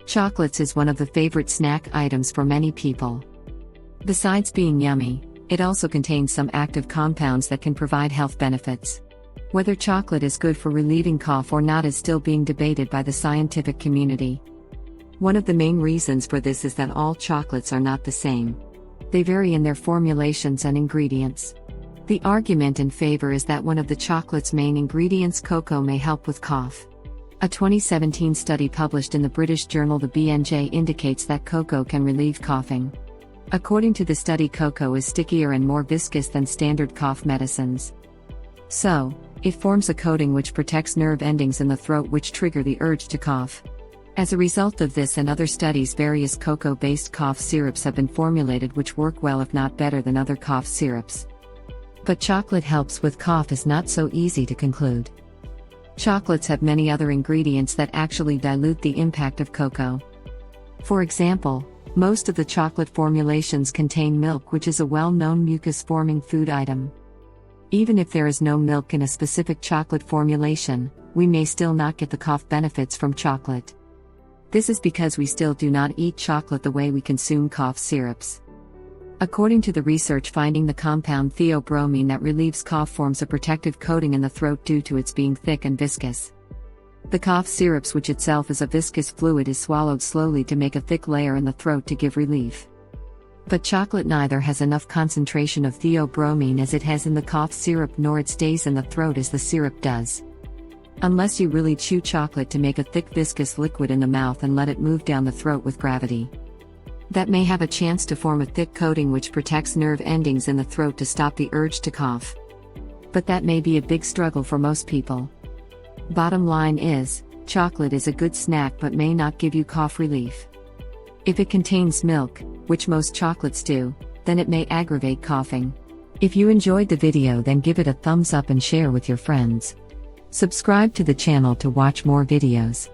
Chocolates is one of the favorite snack items for many people. Besides being yummy, it also contains some active compounds that can provide health benefits. Whether chocolate is good for relieving cough or not is still being debated by the scientific community. One of the main reasons for this is that all chocolates are not the same. They vary in their formulations and ingredients. The argument in favor is that one of the chocolate's main ingredients, cocoa, may help with cough. A 2017 study published in the British journal The BNJ indicates that cocoa can relieve coughing. According to the study, cocoa is stickier and more viscous than standard cough medicines. So, it forms a coating which protects nerve endings in the throat which trigger the urge to cough. As a result of this and other studies, various cocoa-based cough syrups have been formulated which work well, if not better than other cough syrups. But chocolate helps with cough is not so easy to conclude. Chocolates have many other ingredients that actually dilute the impact of cocoa. For example, most of the chocolate formulations contain milk, which is a well-known mucus-forming food item. Even if there is no milk in a specific chocolate formulation, we may still not get the cough benefits from chocolate. This is because we still do not eat chocolate the way we consume cough syrups. According to the research finding, the compound theobromine that relieves cough forms a protective coating in the throat due to its being thick and viscous. The cough syrups, which itself is a viscous fluid, is swallowed slowly to make a thick layer in the throat to give relief. But chocolate neither has enough concentration of theobromine as it has in the cough syrup, nor it stays in the throat as the syrup does. Unless you really chew chocolate to make a thick viscous liquid in the mouth and let it move down the throat with gravity. That may have a chance to form a thick coating which protects nerve endings in the throat to stop the urge to cough. But that may be a big struggle for most people. Bottom line is, chocolate is a good snack but may not give you cough relief. If it contains milk, which most chocolates do, then it may aggravate coughing. If you enjoyed the video, then give it a thumbs up and share with your friends. Subscribe to the channel to watch more videos.